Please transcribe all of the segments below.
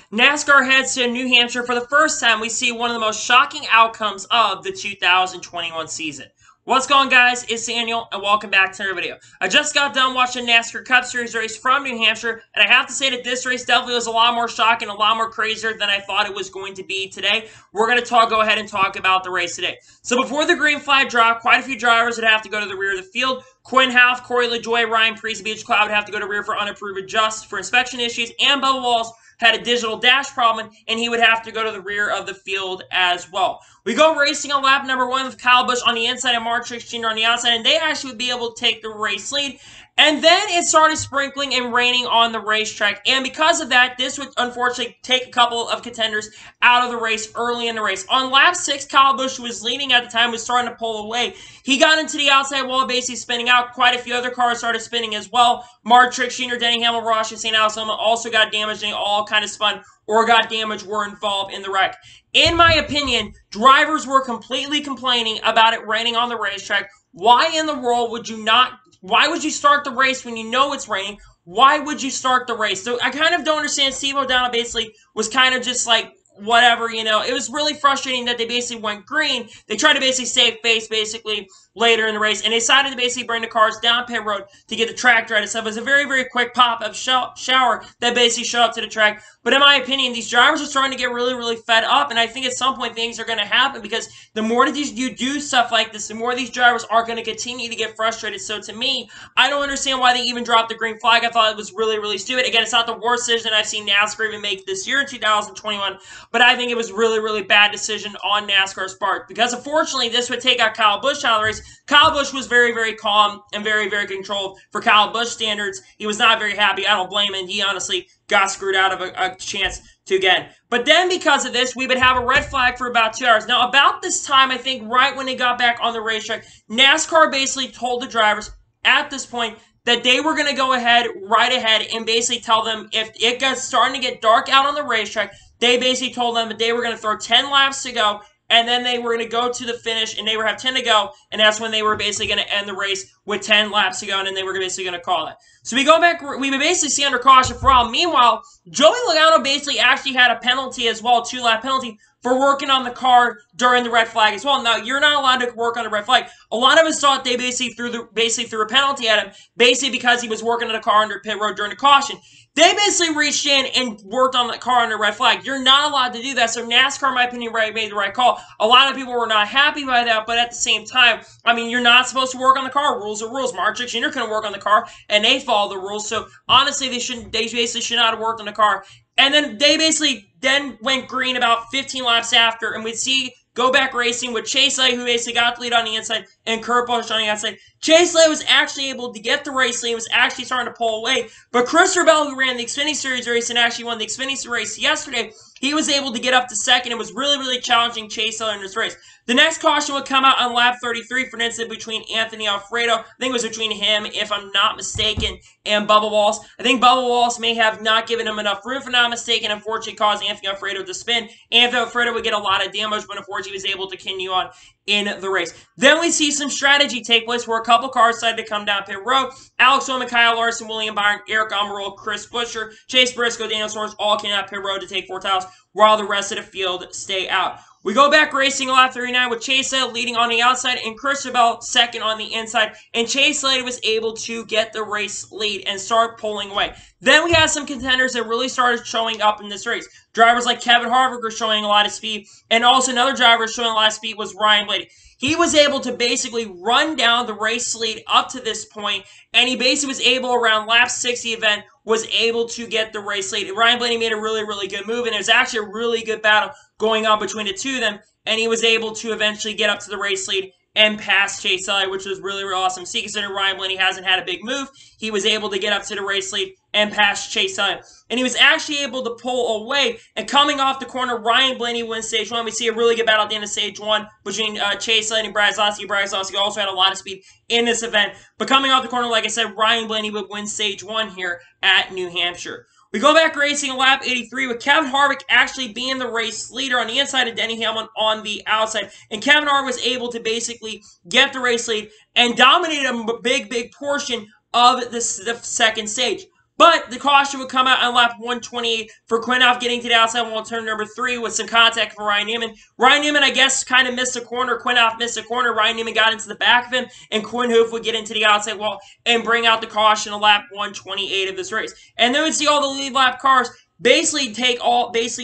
NASCAR heads to New Hampshire for the first time. We see one of the most shocking outcomes of the 2021 season. What's going on, guys? It's Daniel, and welcome back to another video. I just got done watching NASCAR Cup Series race from New Hampshire, and I have to say that this race definitely was a lot more shocking, a lot more crazier than I thought it was going to be today. We're going to go ahead and talk about the race today. So before the green flag drop, quite a few drivers would have to go to the rear of the field. Quinn Houff, Corey LaJoie, Ryan Preece, Beach Cloud would have to go to rear for unapproved adjust for inspection issues, and Bubba Wallace had a digital dash problem, and he would have to go to the rear of the field as well. We go racing on lap number 1 with Kyle Busch on the inside and Mark Truex Jr. on the outside, and they actually would be able to take the race lead. And then it started sprinkling and raining on the racetrack. And because of that, this would unfortunately take a couple of contenders out of the race early in the race. On lap 6, Kyle Busch, who was leading at the time, was starting to pull away. He got into the outside wall, basically spinning out. Quite a few other cars started spinning as well. Mark Truex Jr., Denny Hamlin, Ross, and St. Alex also got damaged, and they all kind of spun or got damaged, were involved in the wreck. In my opinion, drivers were completely complaining about it raining on the racetrack. Why in the world would you not? Why would you start the race when you know it's raining? Why would you start the race? So I kind of don't understand. Steve O'Donnell basically was kind of just like, whatever, you know. It was really frustrating that they basically went green. They tried to basically save face, basically, later in the race, and they decided to basically bring the cars down pit road to get the track dry. So it was a very, very quick pop-up shower that basically showed up to the track. But in my opinion, these drivers are starting to get really, really fed up, and I think at some point things are going to happen, because the more that you do stuff like this, the more these drivers are going to continue to get frustrated. So to me, I don't understand why they even dropped the green flag. I thought it was really, really stupid. Again, it's not the worst decision I've seen NASCAR even make this year in 2021, but I think it was really, really bad decision on NASCAR's part, because unfortunately this would take out Kyle Busch out of the race. Kyle Busch was very, very calm and very, very controlled for Kyle Busch standards. He was not very happy. I don't blame him. He honestly got screwed out of a chance to again. But then because of this, we would have a red flag for about 2 hours. Now, about this time, I think right when they got back on the racetrack, NASCAR basically told the drivers at this point that they were going to go right ahead and basically tell them if it got starting to get dark out on the racetrack, they basically told them that they were going to throw 10 laps to go, and then they were going to go to the finish, and they were have 10 to go, and that's when they were basically going to end the race with 10 laps to go, and then they were basically going to call it. So we go back, we basically see under caution for all. Meanwhile, Joey Logano basically actually had a penalty as well, 2-lap penalty, for working on the car during the red flag as well. Now, you're not allowed to work on the red flag. A lot of us thought they basically threw a penalty at him, basically because he was working on the car under pit road during the caution. They basically reached in and worked on the car under red flag. You're not allowed to do that. So NASCAR, in my opinion, made the right call. A lot of people were not happy by that, but at the same time, I mean, you're not supposed to work on the car. Rules are rules. Mark Truex Jr. couldn't work on the car, and they follow the rules. So honestly, they basically should not have worked on the car. And then they basically then went green about 15 laps after, and we'd see go back racing with Chase Elliott, who basically got the lead on the inside, and Kurt Busch on the outside. Chase Elliott was actually able to get the race lead, was actually starting to pull away. But Christopher Bell, who ran the Xfinity Series race and actually won the Xfinity race yesterday, he was able to get up to second. It was really, really challenging Chase Elliott in this race. The next caution would come out on lap 33 for an incident between Anthony Alfredo. I think it was between him, if I'm not mistaken, and Bubba Wallace. I think Bubba Wallace may have not given him enough room, if I'm not mistaken, unfortunately caused Anthony Alfredo to spin. Anthony Alfredo would get a lot of damage, but unfortunately he was able to continue on in the race. Then we see some strategy take place where a couple cars decided to come down pit road. Alex Bowman, Kyle Larson, William Byron, Aric Almirola, Chris Buescher, Chase Briscoe, Daniel Suarez all came out pit road to take 4 titles, while the rest of the field stay out. We go back racing lap 39 with Chase Elliott leading on the outside and Christopher Bell second on the inside. And Chase Elliott was able to get the race lead and start pulling away. Then we had some contenders that really started showing up in this race. Drivers like Kevin Harvick were showing a lot of speed. And also another driver showing a lot of speed was Ryan Blaney. He was able to basically run down the race lead up to this point, and he basically was able, around lap 6 of the event, was able to get the race lead. Ryan Blaney made a really, really good move, and it was actually a really good battle going on between the two of them, and he was able to eventually get up to the race lead and pass Chase Elliott, which was really, really awesome. See, considering Ryan Blaney hasn't had a big move, he was able to get up to the race lead and pass Chase Elliott. And he was actually able to pull away, and coming off the corner, Ryan Blaney wins stage 1. We see a really good battle at the end of stage 1 between Chase Elliott and Brad Keselowski. Brad Keselowski also had a lot of speed in this event. But coming off the corner, like I said, Ryan Blaney would win stage 1 here at New Hampshire. We go back racing lap 83 with Kevin Harvick actually being the race leader on the inside and Denny Hamlin on the outside. And Kevin Harvick was able to basically get the race lead and dominate a big portion of the second stage. But the caution would come out on lap 128 for Quinoff getting to the outside wall turn number 3 with some contact for Ryan Newman. Ryan Newman, I guess, kind of missed a corner. Quinoff missed a corner. Ryan Newman got into the back of him, and Quinhoof would get into the outside wall and bring out the caution on lap 128 of this race. And then we'd see all the lead lap cars basically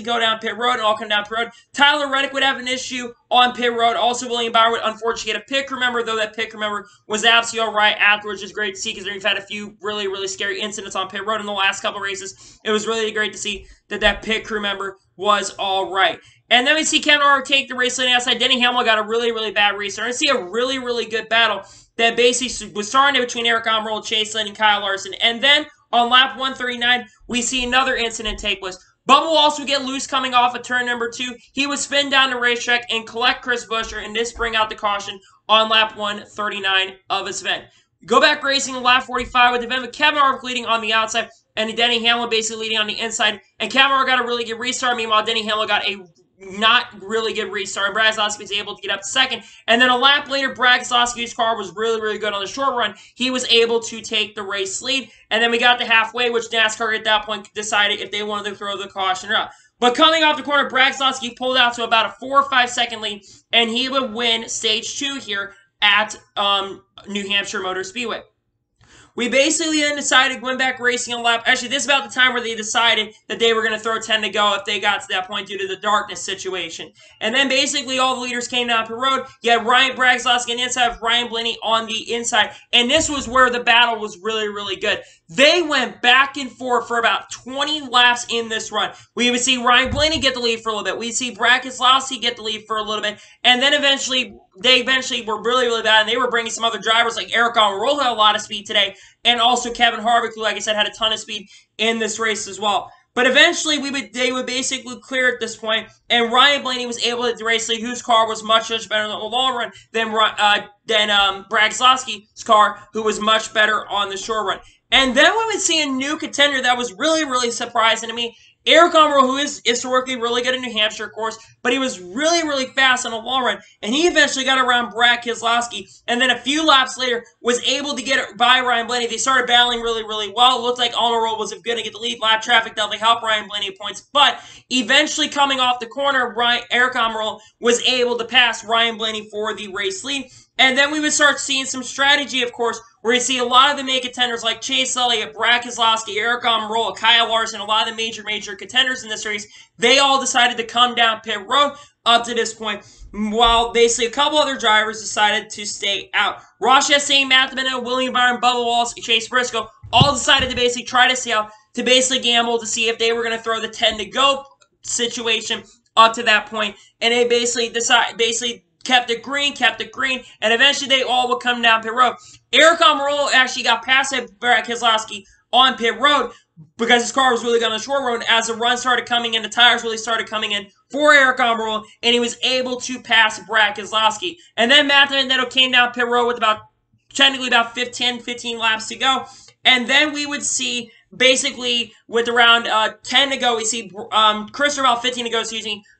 go down pit road and all come down pit road. Tyler Reddick would have an issue on pit road. Also, William Byron would unfortunately get a pit crew member, though that pit crew member was absolutely all right afterwards. It's great to see because we've had a few really, really scary incidents on pit road in the last couple races. It was really great to see that pit crew member was all right. And then we see Kevin Harvick take the race lane outside. Denny Hamlin got a really, really bad restart. And see a really, really good battle that basically was starting between Aric Almirola, Chase Lynn, and Kyle Larson. And then on lap 139, we see another incident take place. Bubba Wallace would get loose coming off of turn number 2. He would spin down the racetrack and collect Chris Buescher, and this bring out the caution on lap 139 of this event. Go back racing in lap 45 with the event with Kevin Harvick leading on the outside and Denny Hamlin basically leading on the inside. And Kevin Harvick got a really good restart. Meanwhile, Denny Hamlin got a not really good restart. Brad Keselowski was able to get up to second. And then a lap later, Brad Keselowski's car was really, really good on the short run. He was able to take the race lead. And then we got to halfway, which NASCAR at that point decided if they wanted to throw the caution out. But coming off the corner, Brad Keselowski pulled out to about a 4 or 5 second lead, and he would win stage 2 here at New Hampshire Motor Speedway. We basically then decided going back racing a lap. Actually, this is about the time where they decided that they were going to throw 10 to go if they got to that point due to the darkness situation. And then basically all the leaders came down the road. You had Brad Keselowski on the inside, Ryan Blaney on the inside. And this was where the battle was really, really good. They went back and forth for about 20 laps in this run. We would see Ryan Blaney get the lead for a little bit. We'd see Brad Keselowski get the lead for a little bit. And then they eventually were really, really bad, and they were bringing some other drivers like Aric Almirola, who had a lot of speed today, and also Kevin Harvick, who, like I said, had a ton of speed in this race as well. But eventually, they would basically clear at this point, and Ryan Blaney was able to race lead, whose car was much, much better in the long run than Brad Keselowski's car, who was much better on the short run. And then we would see a new contender that was really, really surprising to me. Aric Almirola, who is historically really good in New Hampshire, of course, but he was really, really fast on the long run, and he eventually got around Brad Keselowski, and then a few laps later was able to get by Ryan Blaney. They started battling really, really well. It looked like Almirola was going to get the lead. Lap traffic definitely helped Ryan Blaney points, but eventually coming off the corner, Aric Almirola was able to pass Ryan Blaney for the race lead. And then we would start seeing some strategy, of course, where you see a lot of the main contenders like Chase Elliott, Brad Keselowski, Aric Almirola, Kyle Larson, a lot of the major contenders in this race, they all decided to come down pit road up to this point, while basically a couple other drivers decided to stay out. Ross Chastain, Matt Dimino, William Byron, Bubba Wallace, Chase Briscoe all decided to basically try to stay out, to basically gamble to see if they were going to throw the 10 to go situation up to that point, and they basically kept it green, and eventually they all would come down pit road. Aric Almirola actually got past Brad Keselowski on pit road because his car was really good on the short road. As the run started coming in, the tires really started coming in for Aric Almirola, and he was able to pass Brad Keselowski. And then Matt Dimino came down pit road with technically about 15 laps to go. And then we would see, basically, with around 10 to go, we see Christopher Bell, 15 to go,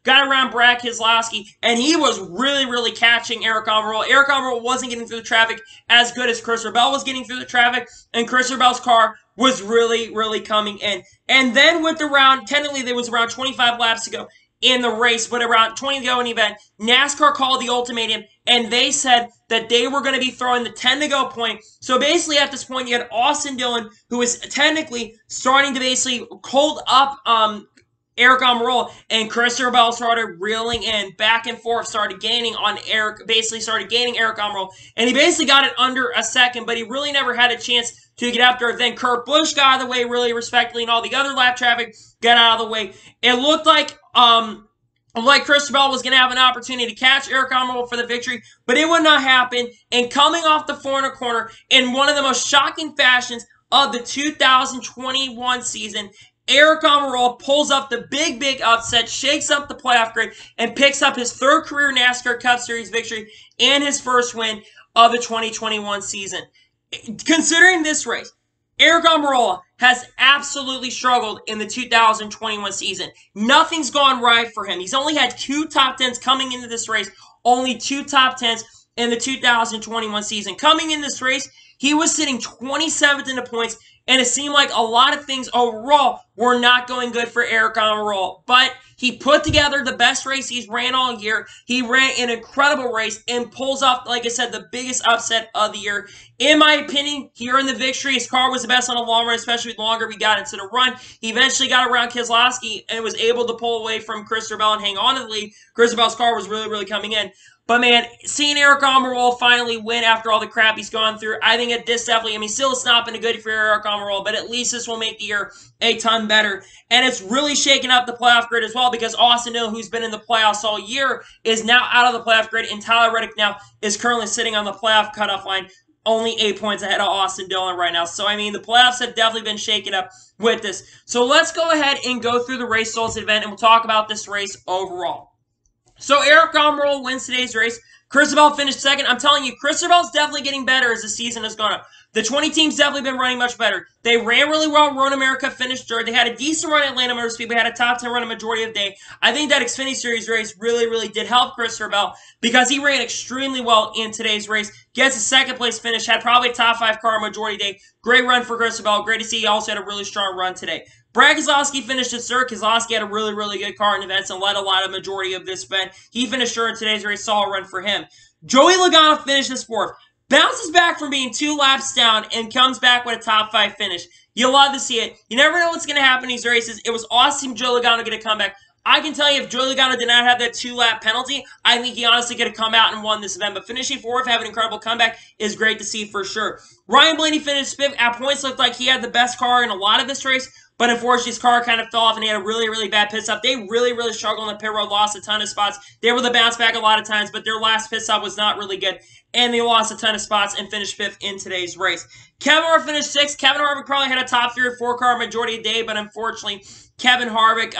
got around Brad Keselowski, and he was really, really catching Aric Almirola. Aric Almirola wasn't getting through the traffic as good as Christopher Bell was getting through the traffic, and Christopher Bell's car was really, really coming in. And then with technically there was around 25 laps to go in the race, but around 20 to go in the event, NASCAR called the ultimatum, and they said that they were going to be throwing the 10 to go point. So basically at this point, you had Austin Dillon, who was technically starting to basically hold up Aric Almirola, and Christopher Bell started reeling in back and forth, started gaining Aric Almirola, and he basically got it under a second, but he really never had a chance to get after it. Then Kurt Busch got out of the way really respectfully, and all the other lap traffic got out of the way. It looked like Christopher Bell was going to have an opportunity to catch Aric Almirola for the victory, but it would not happen. And coming off the corner in one of the most shocking fashions of the 2021 season, Aric Almirola pulls up the big upset, shakes up the playoff grid, and picks up his 3rd career NASCAR Cup Series victory and his first win of the 2021 season. Considering this race, Aric Almirola has absolutely struggled in the 2021 season. Nothing's gone right for him. He's only had 2 top 10s coming into this race, only 2 top 10s in the 2021 season. Coming in this race, he was sitting 27th in the points, and it seemed like a lot of things overall were not going good for Aric Almirola. But he put together the best race he's ran all year. He ran an incredible race and pulls off, like I said, the biggest upset of the year. In my opinion, he earned the victory. His car was the best on the long run, especially the longer we got into the run. He eventually got around Keselowski and was able to pull away from Christopher Bell and hang on to the lead. Christopher Bell's car was really, really coming in. But, man, seeing Aric Almirola finally win after all the crap he's gone through, I think this definitely, I mean, still it's not been good for Aric Almirola, but at least this will make the year a ton better. And it's really shaking up the playoff grid as well, because Austin Dillon, who's been in the playoffs all year, is now out of the playoff grid, and Tyler Reddick now is currently sitting on the playoff cutoff line, only 8 points ahead of Austin Dillon right now. So, I mean, the playoffs have definitely been shaken up with this. So, let's go ahead and go through the race results event, and we'll talk about this race overall. So, Aric Almirola wins today's race. Christopher Bell finished second. I'm telling you, Christopher Bell's definitely getting better as the season has gone on. The 20 teams definitely been running much better. They ran really well. Road America finished third. They had a decent run at Atlanta Motor Speedway. Had a top 10 run a majority of the day. I think that Xfinity Series race really, really did help Christopher Bell because he ran extremely well in today's race. Gets a second place finish. Had probably a top 5 car majority of the day. Great run for Christopher Bell. Great to see he also had a really strong run today. Brad Keselowski finished at third. Keselowski had a really, really good car in events and led a lot of majority of this event. He finished third in today's race. Solid run for him. Joey Logano finishes fourth. Bounces back from being 2 laps down and comes back with a top 5 finish. You love to see it. You never know what's going to happen in these races. It was awesome Joey Logano going to come back. I can tell you if Joey Logano did not have that 2-lap penalty, I think he honestly could have come out and won this event. But finishing fourth, having an incredible comeback is great to see for sure. Ryan Blaney finished fifth. At points looked like he had the best car in a lot of this race. But unfortunately, his car kind of fell off, and he had a really, really bad pit stop. They really, really struggled on the pit road, lost a ton of spots. They were able to bounce back a lot of times, but their last pit stop was not really good, and they lost a ton of spots and finished fifth in today's race. Kevin Harvick finished sixth. Kevin Harvick probably had a top 3 or 4 car majority of the day, but unfortunately, Kevin Harvick,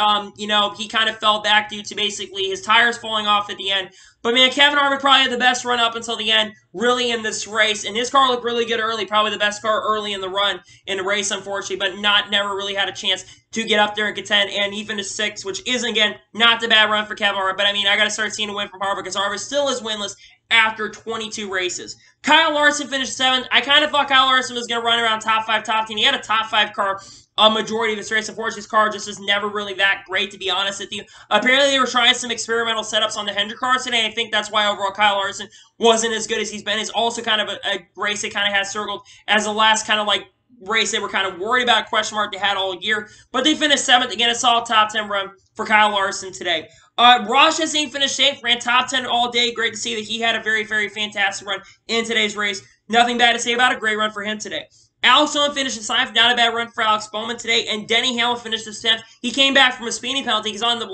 he kind of fell back due to basically his tires falling off at the end. But, man, Kevin Harvick probably had the best run up until the end, really, in this race. And his car looked really good early, probably the best car early in the run in the race, unfortunately, but never really had a chance to get up there and contend. And he finished sixth, which is, again, not the bad run for Kevin Harvick. But, I mean, I got to start seeing a win from Harvick because Harvick still is winless after 22 races. Kyle Larson finished seventh. I kind of thought Kyle Larson was going to run around top 5, top 10. He had a top 5 car a majority of this race. Unfortunately, his car just was never really that great, to be honest with you. Apparently, they were trying some experimental setups on the Hendrick cars today. I think that's why overall Kyle Larson wasn't as good as he's been. It's also kind of a race that kind of has circled as the last kind of like race they were kind of worried about, question mark they had all year. But they finished seventh. Again, a solid top 10 run for Kyle Larson today. Ross Chastain finished 8th, ran top 10 all day. Great to see that he had a very, very fantastic run in today's race. Nothing bad to say about it. Great run for him today. Alex Bowman finished in 9th. Not a bad run for Alex Bowman today. And Denny Hamlin finished in 10th. He came back from a speeding penalty. He's on the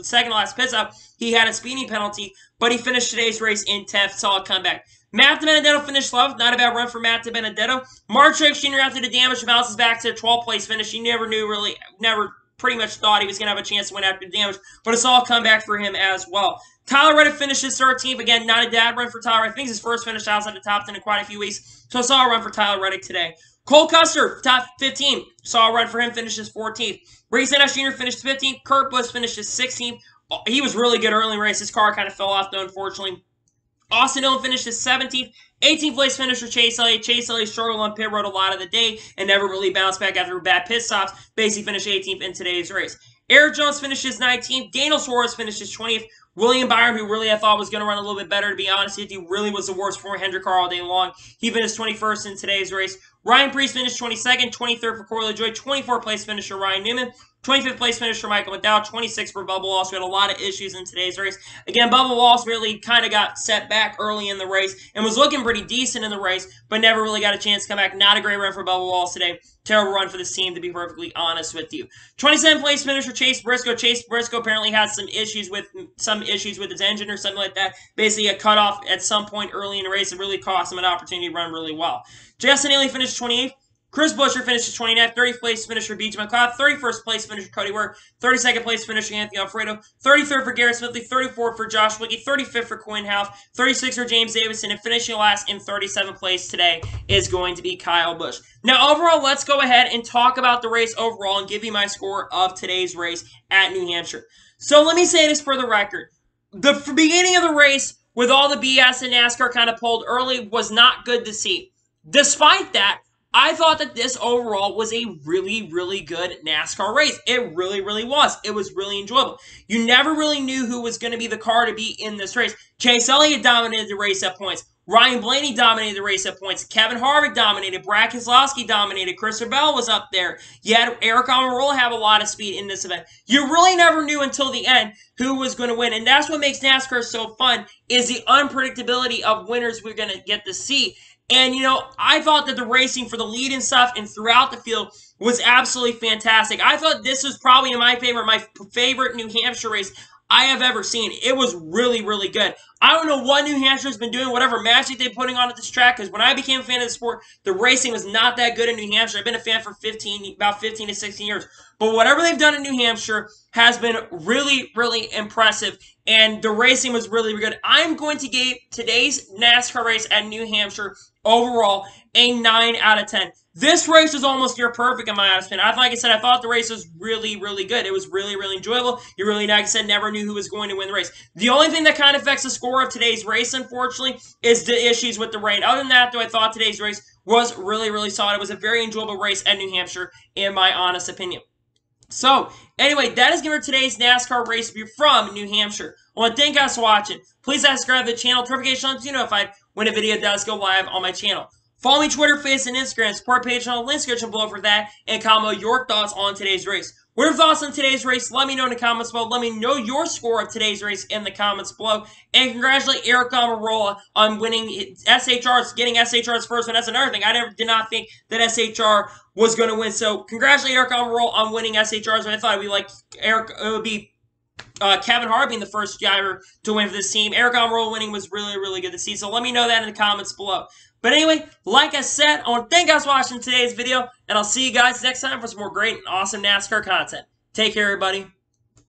second to last pit stop. He had a speeding penalty, but he finished today's race in 10th. Solid comeback. Matt DiBenedetto finished 11th. Not a bad run for Matt DiBenedetto. Mark Truex Jr. after the damage bounces back to a 12th place finish. He never pretty much thought he was going to have a chance to win after the damage, but it's all comeback for him as well. Tyler Reddick finishes 13th. Again, not a bad run for Tyler. I think it's his first finish outside the top 10 in quite a few weeks, so a solid run for Tyler Reddick today. Cole Custer, top 15. Solid run for him, finishes 14th. Reese Ennis Jr. finished 15th. Kurt Busch finishes 16th. He was really good early in the race. His car kind of fell off, though, unfortunately. Austin Dillon finishes 17th. 18th place finish for Chase Elliott. Chase Elliott struggled on pit road a lot of the day and never really bounced back after bad pit stops. Basically finished 18th in today's race. Eric Jones finishes 19th. Daniel Suarez finishes 20th. William Byron, who really I thought was going to run a little bit better, to be honest with you, really was the worst for Hendrick car all day long. He finished 21st in today's race. Ryan Preece finished 22nd, 23rd for Corey LaJoie, 24th place finisher Ryan Newman, 25th place finisher Michael McDowell, 26th for Bubba Wallace. We had a lot of issues in today's race. Again, Bubba Wallace really kind of got set back early in the race and was looking pretty decent in the race, but never really got a chance to come back. Not a great run for Bubba Wallace today. Terrible run for this team, to be perfectly honest with you. 27th place finisher Chase Briscoe. Chase Briscoe apparently had some issues with his engine or something like that. Basically, a cutoff at some point early in the race that really cost him an opportunity to run really well. Justin Haley finished 28th. Chris Buescher finishes 29th, 30th place finisher BJ McLeod, 31st place finisher Cody Ware, 32nd place finisher Anthony Alfredo, 33rd for Garrett Smithley, 34th for Josh Wicke, 35th for Quinn Houff, 36th for James Davison, and finishing last in 37th place today is going to be Kyle Busch. Now, overall, let's go ahead and talk about the race overall and give you my score of today's race at New Hampshire. So let me say this for the record. The beginning of the race, with all the BS and NASCAR kind of pulled early, was not good to see. Despite that, I thought that this overall was a really, really good NASCAR race. It really, really was. It was really enjoyable. You never really knew who was going to be the car to be in this race. Chase Elliott dominated the race at points. Ryan Blaney dominated the race at points. Kevin Harvick dominated. Brad Keselowski dominated. Christopher Bell was up there. You had Aric Almirola have a lot of speed in this event. You really never knew until the end who was going to win. And that's what makes NASCAR so fun, is the unpredictability of winners we're going to get to see. And, you know, I thought that the racing for the lead and stuff and throughout the field was absolutely fantastic. I thought this was probably my favorite New Hampshire race I have ever seen. It was really, really good. I don't know what New Hampshire's been doing, whatever magic they're putting on at this track, because when I became a fan of the sport, the racing was not that good in New Hampshire. I've been a fan for about 15 to 16 years. But whatever they've done in New Hampshire has been really, really impressive, and the racing was really, really good. I'm going to give today's NASCAR race at New Hampshire overall a 9 out of 10. This race was almost near perfect in my honest opinion. Like I said, I thought the race was really, really good. It was really, really enjoyable. You really, like I said, never knew who was going to win the race. The only thing that kind of affects the score of today's race, unfortunately, is the issues with the rain. Other than that, though, I thought today's race was really, really solid. It was a very enjoyable race at New Hampshire, in my honest opinion. So, anyway, that is going to be today's NASCAR race review from New Hampshire. I want to thank you guys for watching. Please subscribe to the channel. Notification on to be notified when a video does go live on my channel. Follow me Twitter, Facebook, and Instagram. Support page on the link description below for that. And comment your thoughts on today's race. What are your thoughts on today's race? Let me know in the comments below. Let me know your score of today's race in the comments below. And congratulate Aric Almirola on winning SHR's, getting SHR's first win. That's another thing. I did not think that SHR was going to win. So congratulate Aric Almirola on winning SHR's. I thought it would be Kevin Harvick being the first driver to win for this team. Aric Almirola winning was really, really good to see. So let me know that in the comments below. But anyway, like I said, I want to thank you guys for watching today's video, and I'll see you guys next time for some more great and awesome NASCAR content. Take care, everybody.